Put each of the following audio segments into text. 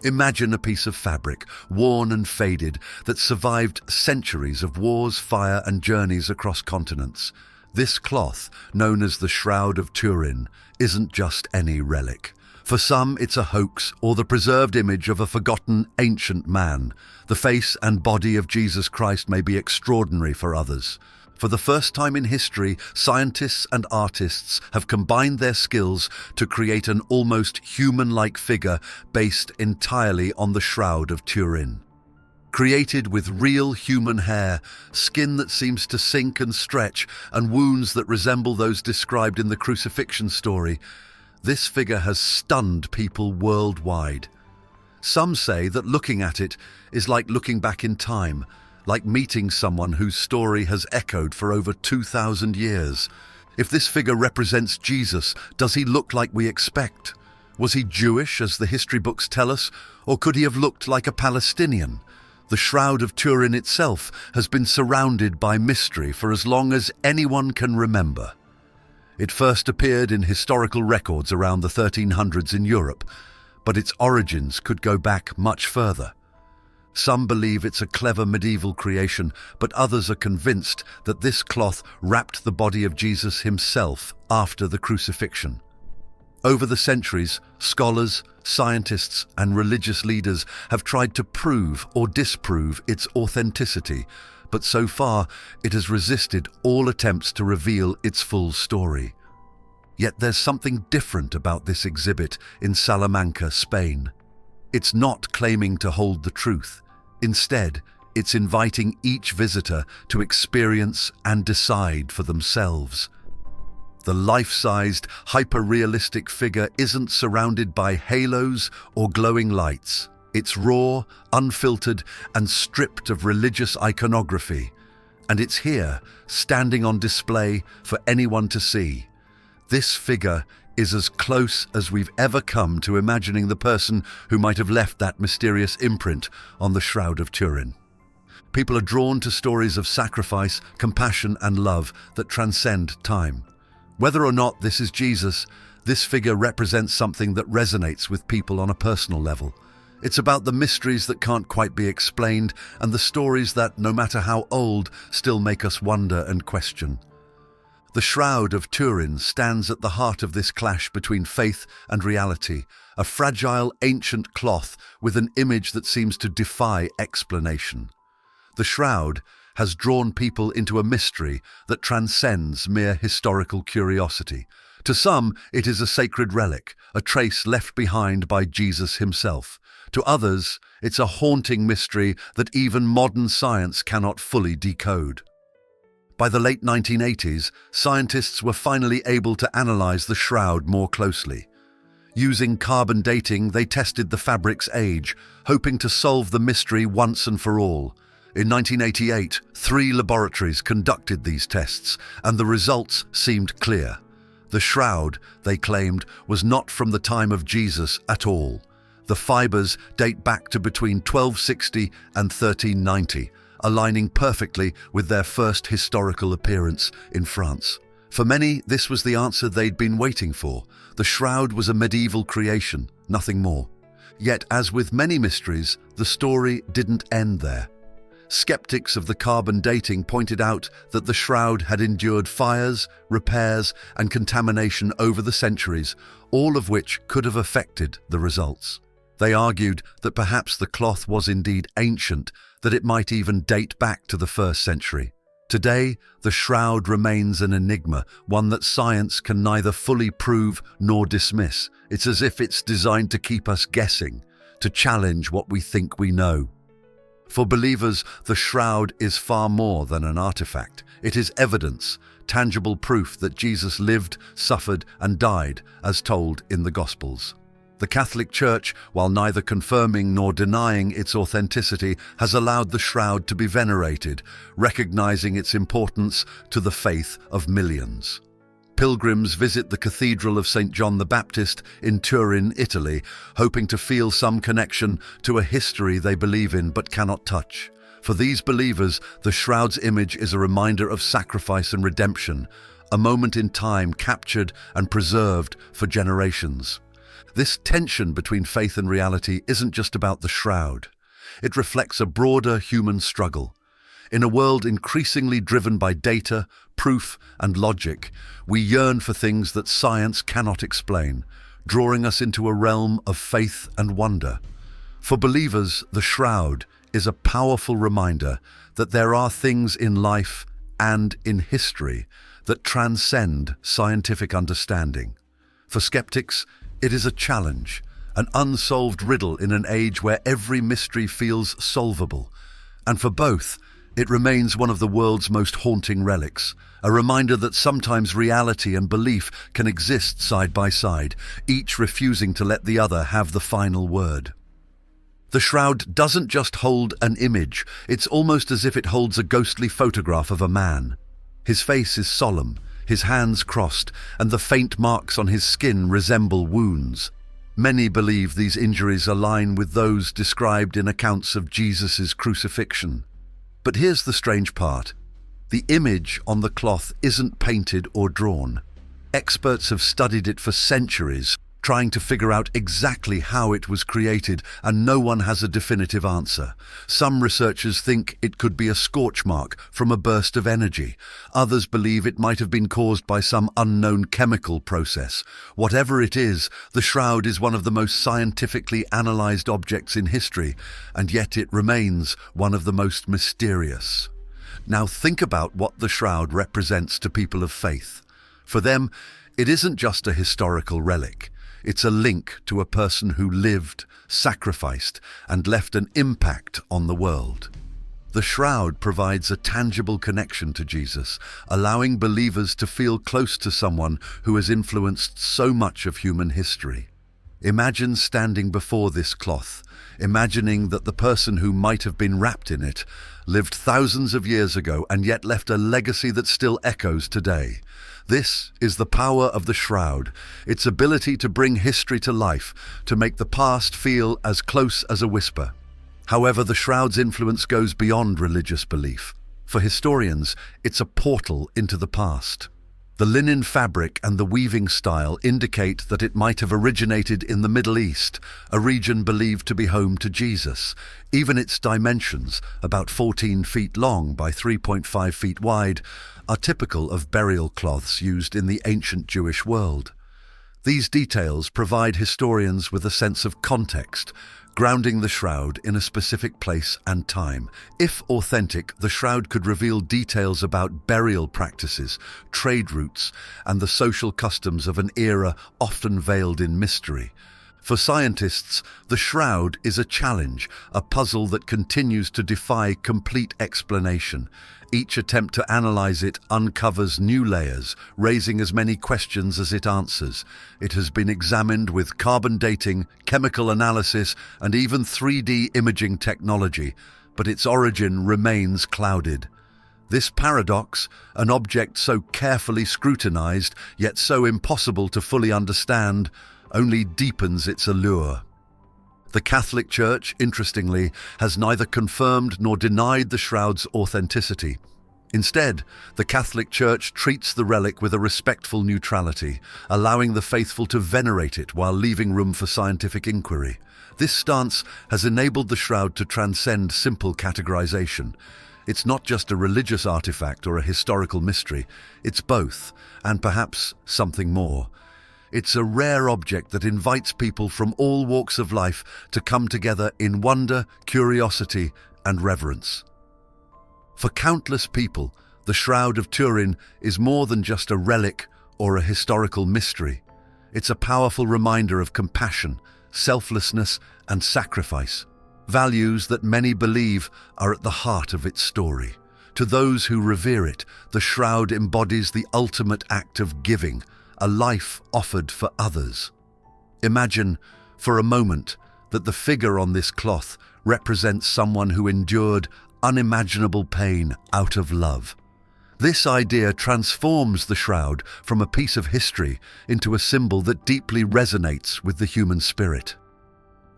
Imagine a piece of fabric, worn and faded, that survived centuries of wars, fire, and journeys across continents. This cloth, known as the Shroud of Turin, isn't just any relic. For some, it's a hoax or the preserved image of a forgotten ancient man. The face and body of Jesus Christ may be extraordinary for others. For the first time in history, scientists and artists have combined their skills to create an almost human-like figure based entirely on the Shroud of Turin. Created with real human hair, skin that seems to sink and stretch, and wounds that resemble those described in the crucifixion story, this figure has stunned people worldwide. Some say that looking at it is like looking back in time, like meeting someone whose story has echoed for over 2,000 years. If this figure represents Jesus, does he look like we expect? Was he Jewish, as the history books tell us, or could he have looked like a Palestinian? The Shroud of Turin itself has been surrounded by mystery for as long as anyone can remember. It first appeared in historical records around the 1300s in Europe, but its origins could go back much further. Some believe it's a clever medieval creation, but others are convinced that this cloth wrapped the body of Jesus himself after the crucifixion. Over the centuries, scholars, scientists, and religious leaders have tried to prove or disprove its authenticity, but so far it has resisted all attempts to reveal its full story. Yet there's something different about this exhibit in Salamanca, Spain. It's not claiming to hold the truth. Instead, it's inviting each visitor to experience and decide for themselves. The life-sized, hyper-realistic figure isn't surrounded by halos or glowing lights. It's raw, unfiltered, and stripped of religious iconography. And it's here, standing on display for anyone to see. This figure is as close as we've ever come to imagining the person who might have left that mysterious imprint on the Shroud of Turin. People are drawn to stories of sacrifice, compassion, and love that transcend time. Whether or not this is Jesus, this figure represents something that resonates with people on a personal level. It's about the mysteries that can't quite be explained and the stories that, no matter how old, still make us wonder and question. The Shroud of Turin stands at the heart of this clash between faith and reality, a fragile, ancient cloth with an image that seems to defy explanation. The shroud has drawn people into a mystery that transcends mere historical curiosity. To some, it is a sacred relic, a trace left behind by Jesus himself. To others, it's a haunting mystery that even modern science cannot fully decode. By the late 1980s, scientists were finally able to analyze the shroud more closely. Using carbon dating, they tested the fabric's age, hoping to solve the mystery once and for all. In 1988, 3 laboratories conducted these tests, and the results seemed clear. The shroud, they claimed, was not from the time of Jesus at all. The fibers date back to between 1260 and 1390, aligning perfectly with their first historical appearance in France. For many, this was the answer they'd been waiting for. The shroud was a medieval creation, nothing more. Yet, as with many mysteries, the story didn't end there. Skeptics of the carbon dating pointed out that the shroud had endured fires, repairs, and contamination over the centuries, all of which could have affected the results. They argued that perhaps the cloth was indeed ancient, that it might even date back to the 1st century. Today, the shroud remains an enigma, one that science can neither fully prove nor dismiss. It's as if it's designed to keep us guessing, to challenge what we think we know. For believers, the shroud is far more than an artifact. It is evidence, tangible proof that Jesus lived, suffered, and died, as told in the Gospels. The Catholic Church, while neither confirming nor denying its authenticity, has allowed the shroud to be venerated, recognizing its importance to the faith of millions. Pilgrims visit the Cathedral of St. John the Baptist in Turin, Italy, hoping to feel some connection to a history they believe in but cannot touch. For these believers, the shroud's image is a reminder of sacrifice and redemption, a moment in time captured and preserved for generations. This tension between faith and reality isn't just about the shroud. It reflects a broader human struggle. In a world increasingly driven by data, proof, and logic, we yearn for things that science cannot explain, drawing us into a realm of faith and wonder. For believers, the shroud is a powerful reminder that there are things in life and in history that transcend scientific understanding. For skeptics, it is a challenge, an unsolved riddle in an age where every mystery feels solvable. And for both, it remains one of the world's most haunting relics, a reminder that sometimes reality and belief can exist side by side, each refusing to let the other have the final word. The shroud doesn't just hold an image, it's almost as if it holds a ghostly photograph of a man. His face is solemn, his hands crossed, and the faint marks on his skin resemble wounds. Many believe these injuries align with those described in accounts of Jesus' crucifixion. But here's the strange part. The image on the cloth isn't painted or drawn. Experts have studied it for centuries, trying to figure out exactly how it was created, and no one has a definitive answer. Some researchers think it could be a scorch mark from a burst of energy. Others believe it might have been caused by some unknown chemical process. Whatever it is, the shroud is one of the most scientifically analyzed objects in history, and yet it remains one of the most mysterious. Now think about what the shroud represents to people of faith. For them, it isn't just a historical relic. It's a link to a person who lived, sacrificed, and left an impact on the world. The shroud provides a tangible connection to Jesus, allowing believers to feel close to someone who has influenced so much of human history. Imagine standing before this cloth, imagining that the person who might have been wrapped in it lived thousands of years ago and yet left a legacy that still echoes today. This is the power of the shroud, its ability to bring history to life, to make the past feel as close as a whisper. However, the shroud's influence goes beyond religious belief. For historians, it's a portal into the past. The linen fabric and the weaving style indicate that it might have originated in the Middle East, a region believed to be home to Jesus. Even its dimensions, about 14 feet long by 3.5 feet wide, are typical of burial cloths used in the ancient Jewish world. These details provide historians with a sense of context, grounding the shroud in a specific place and time. If authentic, the shroud could reveal details about burial practices, trade routes, and the social customs of an era often veiled in mystery. For scientists, the shroud is a challenge, a puzzle that continues to defy complete explanation. Each attempt to analyze it uncovers new layers, raising as many questions as it answers. It has been examined with carbon dating, chemical analysis, and even 3D imaging technology, but its origin remains clouded. This paradox, an object so carefully scrutinized, yet so impossible to fully understand, only deepens its allure. The Catholic Church, interestingly, has neither confirmed nor denied the shroud's authenticity. Instead, the Catholic Church treats the relic with a respectful neutrality, allowing the faithful to venerate it while leaving room for scientific inquiry. This stance has enabled the shroud to transcend simple categorization. It's not just a religious artifact or a historical mystery, it's both, and perhaps something more. It's a rare object that invites people from all walks of life to come together in wonder, curiosity, and reverence. For countless people, the Shroud of Turin is more than just a relic or a historical mystery. It's a powerful reminder of compassion, selflessness, and sacrifice, values that many believe are at the heart of its story. To those who revere it, the shroud embodies the ultimate act of giving, a life offered for others. Imagine, for a moment, that the figure on this cloth represents someone who endured unimaginable pain out of love. This idea transforms the shroud from a piece of history into a symbol that deeply resonates with the human spirit.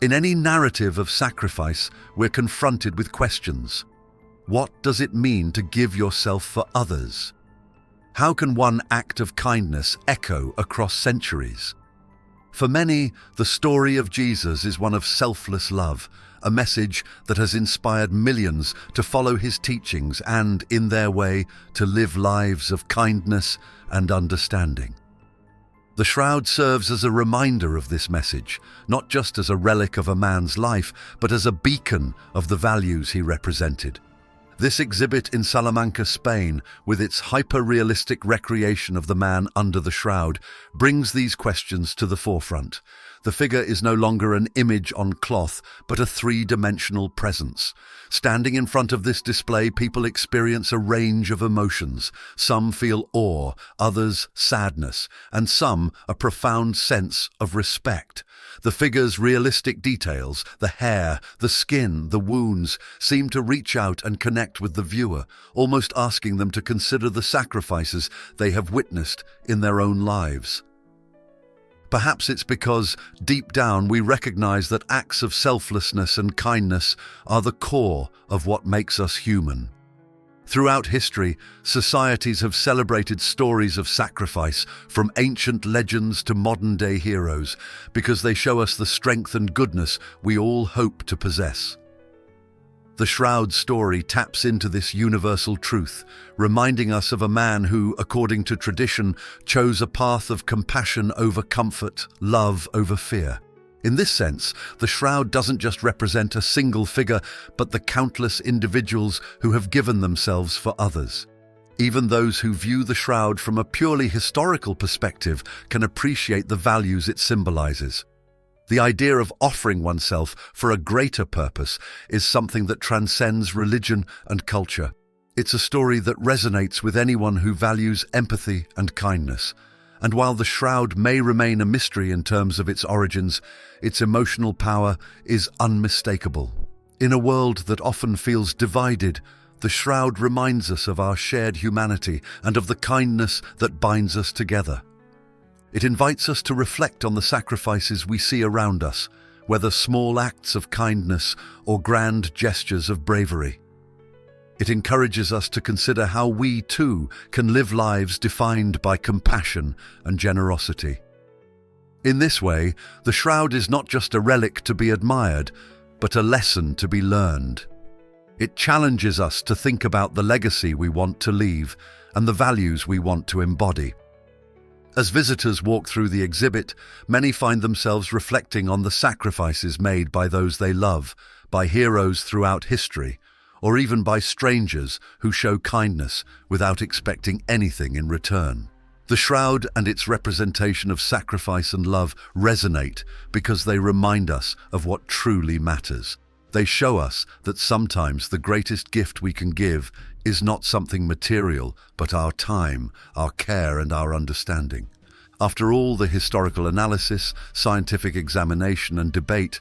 In any narrative of sacrifice, we're confronted with questions. What does it mean to give yourself for others? How can one act of kindness echo across centuries? For many, the story of Jesus is one of selfless love, a message that has inspired millions to follow his teachings and, in their way, to live lives of kindness and understanding. The shroud serves as a reminder of this message, not just as a relic of a man's life, but as a beacon of the values he represented. This exhibit in Salamanca, Spain, with its hyper-realistic recreation of the man under the shroud, brings these questions to the forefront. The figure is no longer an image on cloth, but a three-dimensional presence. Standing in front of this display, people experience a range of emotions. Some feel awe, others sadness, and some a profound sense of respect. The figure's realistic details, the hair, the skin, the wounds, seem to reach out and connect with the viewer, almost asking them to consider the sacrifices they have witnessed in their own lives. Perhaps it's because, deep down, we recognize that acts of selflessness and kindness are the core of what makes us human. Throughout history, societies have celebrated stories of sacrifice, from ancient legends to modern-day heroes, because they show us the strength and goodness we all hope to possess. The Shroud story taps into this universal truth, reminding us of a man who, according to tradition, chose a path of compassion over comfort, love over fear. In this sense, the Shroud doesn't just represent a single figure, but the countless individuals who have given themselves for others. Even those who view the Shroud from a purely historical perspective can appreciate the values it symbolizes. The idea of offering oneself for a greater purpose is something that transcends religion and culture. It's a story that resonates with anyone who values empathy and kindness. And while the Shroud may remain a mystery in terms of its origins, its emotional power is unmistakable. In a world that often feels divided, the Shroud reminds us of our shared humanity and of the kindness that binds us together. It invites us to reflect on the sacrifices we see around us, whether small acts of kindness or grand gestures of bravery. It encourages us to consider how we, too, can live lives defined by compassion and generosity. In this way, the Shroud is not just a relic to be admired, but a lesson to be learned. It challenges us to think about the legacy we want to leave and the values we want to embody. As visitors walk through the exhibit, many find themselves reflecting on the sacrifices made by those they love, by heroes throughout history, or even by strangers who show kindness without expecting anything in return. The Shroud and its representation of sacrifice and love resonate because they remind us of what truly matters. They show us that sometimes the greatest gift we can give is not something material, but our time, our care, and our understanding. After all the historical analysis, scientific examination, and debate,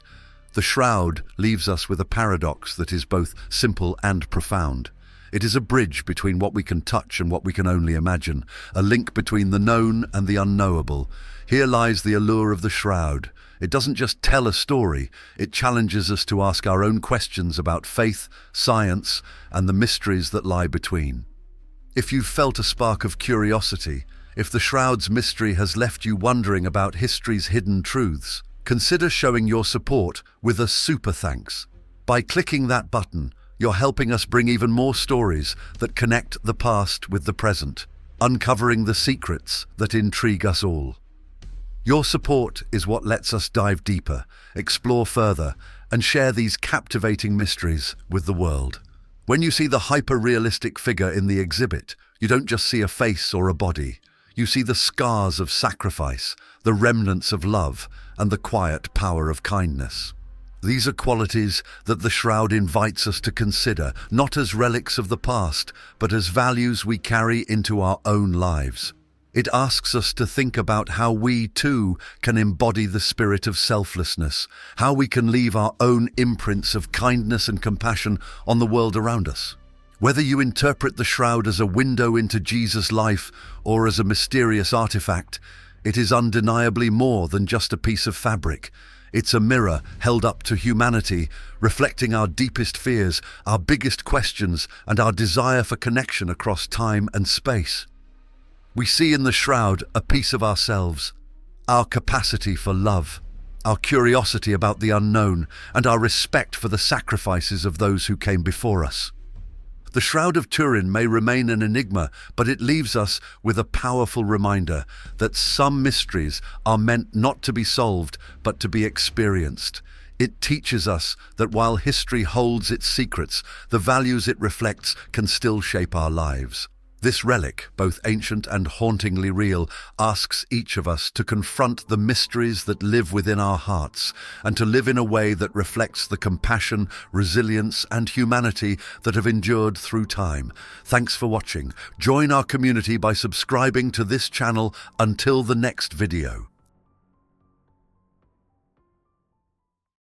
the Shroud leaves us with a paradox that is both simple and profound. It is a bridge between what we can touch and what we can only imagine, a link between the known and the unknowable. Here lies the allure of the Shroud. It doesn't just tell a story, it challenges us to ask our own questions about faith, science, and the mysteries that lie between. If you've felt a spark of curiosity, if the Shroud's mystery has left you wondering about history's hidden truths, consider showing your support with a super thanks. By clicking that button, you're helping us bring even more stories that connect the past with the present, uncovering the secrets that intrigue us all. Your support is what lets us dive deeper, explore further, and share these captivating mysteries with the world. When you see the hyper-realistic figure in the exhibit, you don't just see a face or a body. You see the scars of sacrifice, the remnants of love, and the quiet power of kindness. These are qualities that the Shroud invites us to consider, not as relics of the past, but as values we carry into our own lives. It asks us to think about how we, too, can embody the spirit of selflessness, how we can leave our own imprints of kindness and compassion on the world around us. Whether you interpret the Shroud as a window into Jesus' life or as a mysterious artifact, it is undeniably more than just a piece of fabric. It's a mirror held up to humanity, reflecting our deepest fears, our biggest questions, and our desire for connection across time and space. We see in the Shroud a piece of ourselves, our capacity for love, our curiosity about the unknown, and our respect for the sacrifices of those who came before us. The Shroud of Turin may remain an enigma, but it leaves us with a powerful reminder that some mysteries are meant not to be solved, but to be experienced. It teaches us that while history holds its secrets, the values it reflects can still shape our lives. This relic, both ancient and hauntingly real, asks each of us to confront the mysteries that live within our hearts and to live in a way that reflects the compassion, resilience, and humanity that have endured through time. Thanks for watching. Join our community by subscribing to this channel until the next video.